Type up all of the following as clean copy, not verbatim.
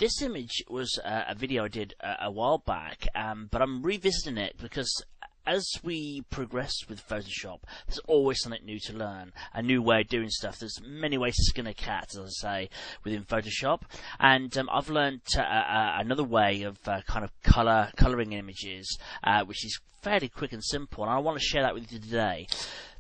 This image was a video I did a while back, but I'm revisiting it because as we progress with Photoshop, there's always something new to learn, a new way of doing stuff. There's many ways to skin a cat, as I say, within Photoshop, and I've learned another way of kind of colouring images, which is fairly quick and simple, and I want to share that with you today.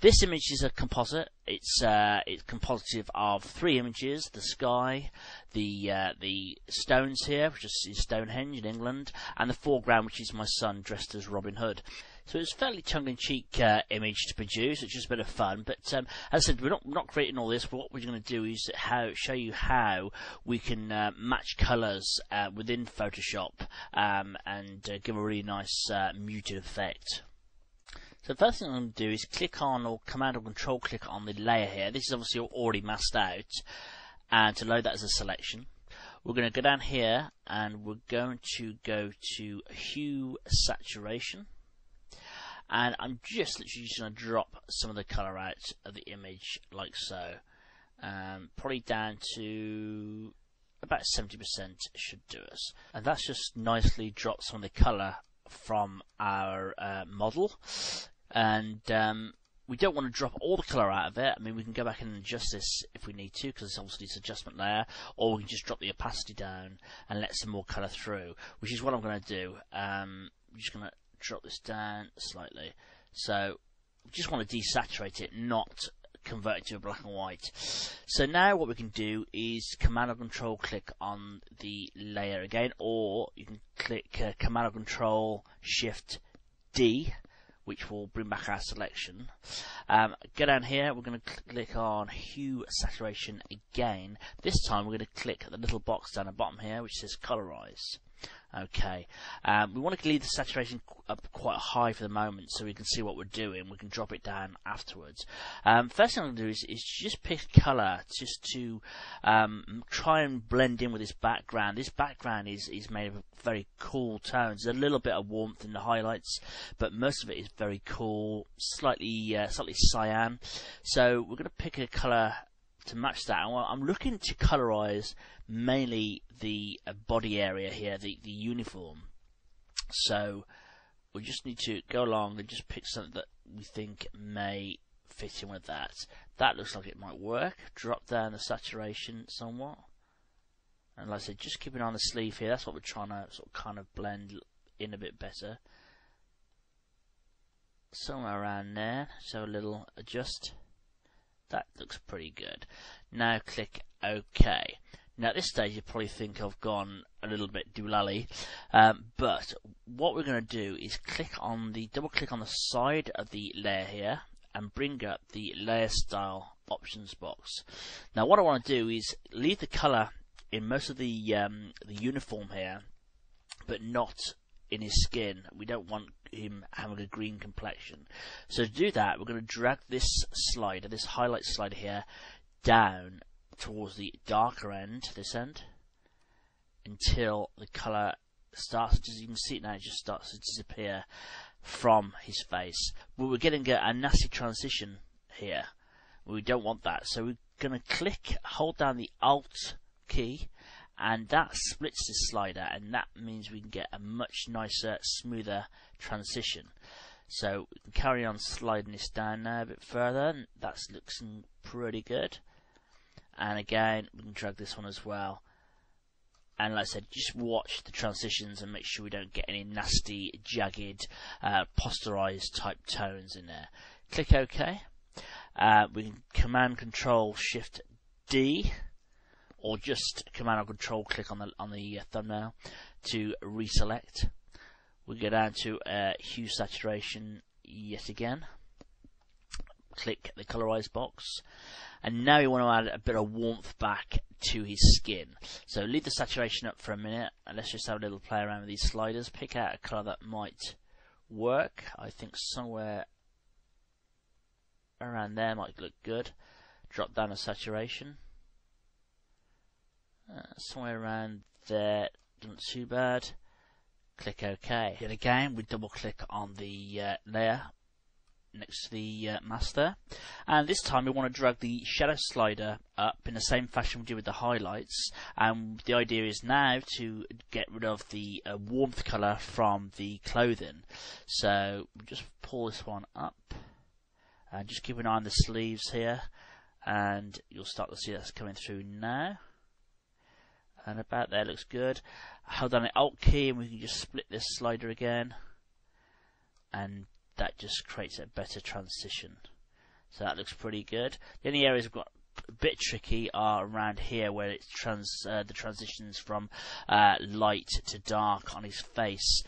This image is a composite. It's compositive of 3 images: the sky, the stones here, which is Stonehenge in England, and the foreground, which is my son dressed as Robin Hood. So it's a fairly tongue-in-cheek image to produce. It's just a bit of fun. But as I said, we're not creating all this. But what we're going to do is show you how we can match colours within Photoshop and give a really nice muted effect. So the first thing I'm going to do is click on, or Command or Control click on the layer here. This is obviously already masked out, and to load that as a selection, we're going to go down here and we're going to go to Hue Saturation, and I'm just literally just going to drop some of the colour out of the image like so, probably down to about 70% should do us, and that's just nicely dropped some of the colour from our model. And we don't want to drop all the colour out of it. I mean, we can go back and adjust this if we need to, because it's obviously this adjustment layer, or we can just drop the opacity down and let some more colour through, which is what I'm going to do. I'm just going to drop this down slightly. So we just want to desaturate it, not convert it to a black and white. So now what we can do is Command or Control click on the layer again, or you can click Command or Control Shift D, which will bring back our selection. Go down here, we're going to click on Hue Saturation again. This time we're going to click the little box down the bottom here which says Colorize. Okay, we want to leave the saturation up quite high for the moment so we can see what we're doing. We can drop it down afterwards. First thing I'm going to do is just pick a colour just to try and blend in with this background. This background is made of very cool tones. There's a little bit of warmth in the highlights, but most of it is very cool, slightly cyan. So we're going to pick a colour to match that. I'm looking to colorize mainly the body area here, the uniform. So we just need to go along and just pick something that we think may fit in with that. That looks like it might work. Drop down the saturation somewhat, and like I said, just keeping on the sleeve here. That's what we're trying to sort of kind of blend in a bit better. Somewhere around there. So a little adjust. That looks pretty good. Now click OK. Now at this stage you probably think I've gone a little bit doolally, but what we're going to do is double click on the side of the layer here and bring up the layer style options box. Now what I want to do is leave the colour in most of the uniform here, but not in his skin. We don't want him having a green complexion. So to do that, we're going to drag this slider, this highlight slider here, down towards the darker end, this end, until the colour starts, as you can see it now, it just starts to disappear from his face. But we're getting a nasty transition here. We don't want that. So we're going to hold down the Alt key, and that splits the slider, and that means we can get a much nicer, smoother transition. So we can carry on sliding this down now a bit further, and that looks pretty good. And again, we can drag this one as well. And like I said, just watch the transitions and make sure we don't get any nasty, jagged, posterized type tones in there. Click OK. We can Command Control Shift D, or just Command or Control click on the thumbnail to reselect. We go down to Hue Saturation yet again. Click the Colorize box, and now you want to add a bit of warmth back to his skin. So leave the saturation up for a minute, and let's just have a little play around with these sliders. Pick out a colour that might work. I think somewhere around there might look good. Drop down the saturation. Somewhere around there, not too bad. Click OK. Yet again, we double click on the layer. next to the mask there. And this time we want to drag the shadow slider up in the same fashion we did with the highlights. And the idea is now to get rid of the warmth colour from the clothing. So we just pull this one up and just keep an eye on the sleeves here, and you'll start to see that's coming through now. And about there, looks good. Hold down the Alt key and we can just split this slider again, and that just creates a better transition. So that looks pretty good. The only areas we've got a bit tricky are around here, where it's the transitions from light to dark on his face.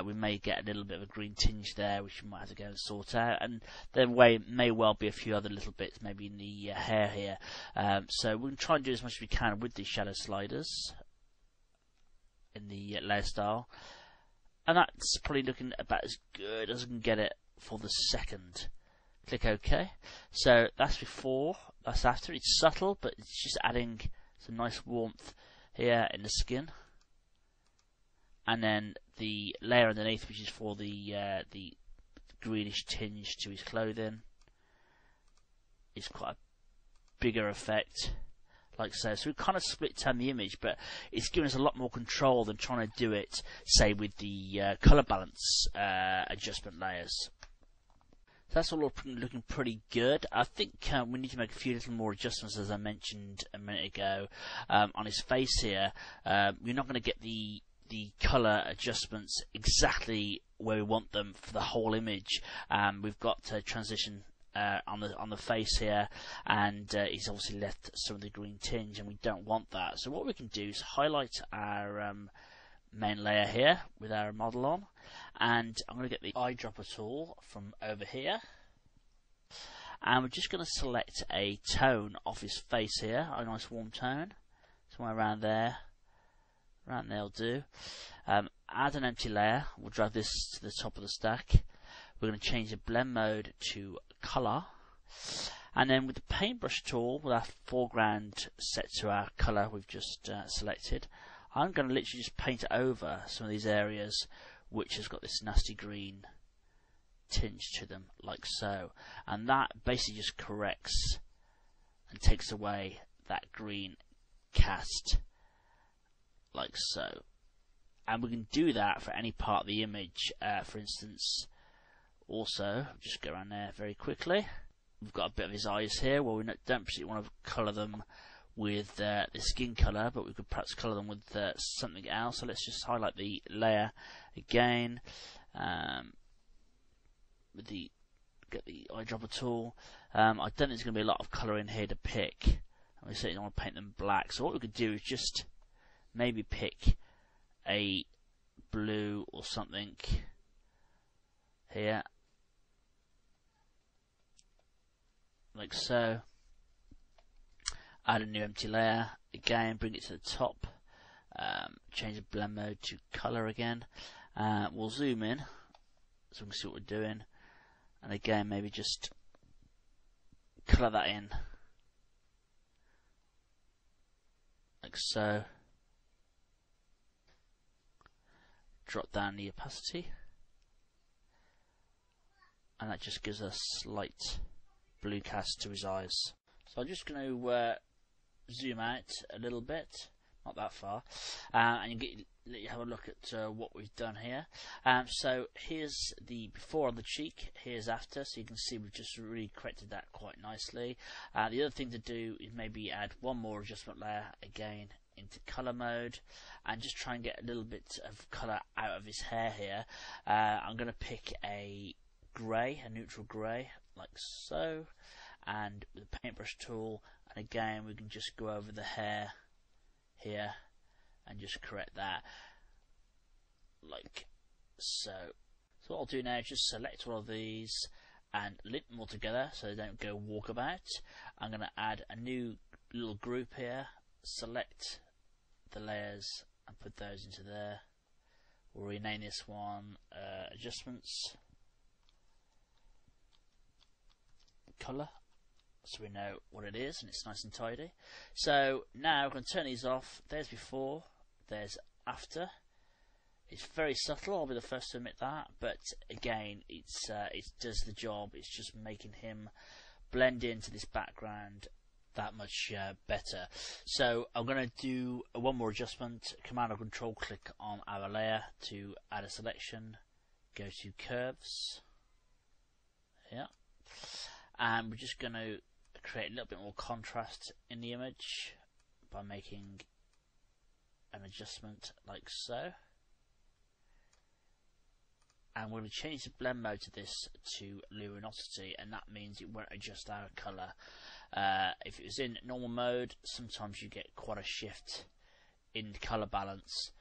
We may get a little bit of a green tinge there, which we might have to go and sort out. And there may well be a few other little bits, maybe in the hair here. So we can try and do as much as we can with these shadow sliders in the layer style. And that's probably looking about as good as I can get it for the second. Click OK. So that's before, that's after. It's subtle, but it's just adding some nice warmth here in the skin. And then the layer underneath, which is for the greenish tinge to his clothing, is quite a bigger effect, like so. So we kind of split down the image, but it's giving us a lot more control than trying to do it, say, with the colour balance adjustment layers. So that's all looking pretty good. I think we need to make a few little more adjustments, as I mentioned a minute ago. On his face here, you're not going to get the colour adjustments exactly where we want them for the whole image. We've got to transition on the face here, and he's obviously left some of the green tinge, and we don't want that. So what we can do is highlight our main layer here with our model on, and I'm going to get the eyedropper tool from over here, and we're just going to select a tone off his face here, a nice warm tone, somewhere around there. Around there'll do. Add an empty layer. We'll drag this to the top of the stack. We're going to change the blend mode to colour, and then with the paintbrush tool, with our foreground set to our colour we've just selected, I'm going to literally just paint it over some of these areas which has got this nasty green tinge to them, like so. And that basically just corrects and takes away that green cast, like so. And we can do that for any part of the image. For instance, also, just go around there very quickly. We've got a bit of his eyes here. Well, we don't particularly want to colour them with the skin colour, but we could perhaps colour them with something else. So let's just highlight the layer again. Get the eyedropper tool. I don't think there's going to be a lot of colour in here to pick. And we certainly don't want to paint them black. So what we could do is just maybe pick a blue or something here, like so. Add a new empty layer again, bring it to the top, change the blend mode to colour again. We'll zoom in so we can see what we're doing, and again maybe just colour that in, like so. Drop down the opacity, and that just gives us slight blue cast to his eyes. So I'm just going to zoom out a little bit, not that far, and let you have a look at what we've done here. So here's the before on the cheek, here's after, so you can see we've just really corrected that quite nicely. The other thing to do is maybe add one more adjustment layer again into colour mode, and just try and get a little bit of colour out of his hair here. I'm going to pick a grey, a neutral grey, like so, and with the paintbrush tool, and again we can just go over the hair here and just correct that, like so. So what I'll do now is just select all of these and link them all together so they don't go walkabout. I'm going to add a new little group here, select the layers and put those into there. We'll rename this one adjustments colour, so we know what it is and it's nice and tidy. So now we're going to turn these off. There's before, there's after. It's very subtle, I'll be the first to admit that, but again, it does the job. It's just making him blend into this background that much better. So I'm going to do one more adjustment. Command or Control click on our layer to add a selection. Go to Curves. Yeah. And we're just going to create a little bit more contrast in the image by making an adjustment like so. And we're going to change the blend mode to this to luminosity, and that means it won't adjust our colour. If it was in normal mode, sometimes you get quite a shift in colour balance.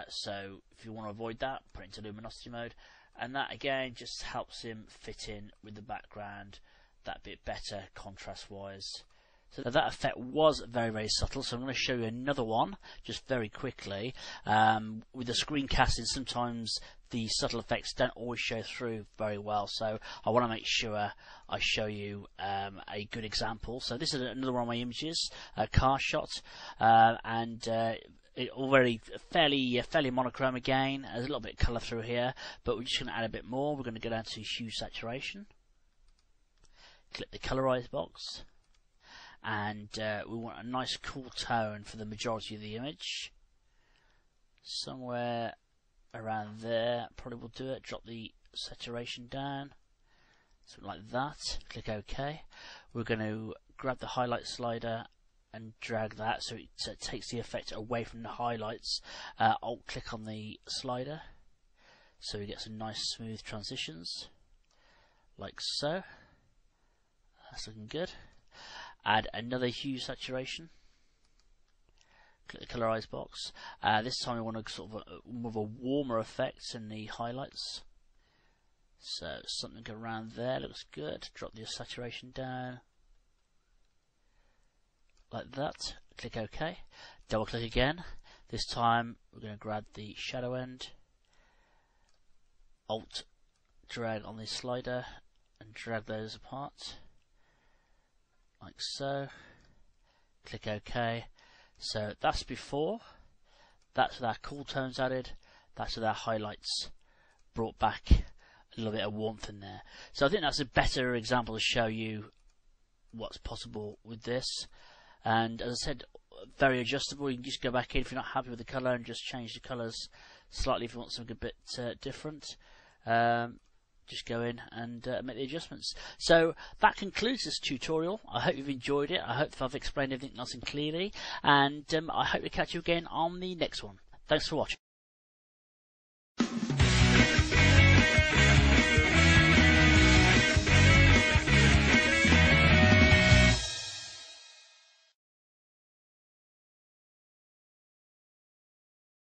So if you want to avoid that, put it into luminosity mode, and that again just helps him fit in with the background that bit better contrast wise. So that effect was very, very subtle, so I'm going to show you another one just very quickly. With the screencasting, sometimes the subtle effects don't always show through very well, so I want to make sure I show you a good example. So this is another one of my images, a car shot, and it already fairly monochrome again. There's a little bit of colour through here, but we're just going to add a bit more. We're going to go down to hue saturation, click the colorize box, and we want a nice cool tone for the majority of the image. Somewhere around there probably will do it. Drop the saturation down, something like that. Click OK. We're going to grab the highlight slider and drag that so it takes the effect away from the highlights. Alt click on the slider so we get some nice smooth transitions like so. That's looking good. Add another hue saturation. Click the colorize box. This time we want to sort of more of a warmer effect in the highlights. So something around there looks good. Drop the saturation down like that. Click OK. Double click again. This time we're going to grab the shadow end. Alt drag on the slider and drag those apart like so. Click OK. So that's before. That's with our cool tones added. That's with our highlights brought back a little bit of warmth in there. So I think that's a better example to show you what's possible with this. And as I said, very adjustable. You can just go back in if you're not happy with the colour and just change the colours slightly if you want something a bit different. Just go in and make the adjustments. So that concludes this tutorial. I hope you've enjoyed it. I hope I've explained everything nice and clearly, and I hope to catch you again on the next one. Thanks for watching.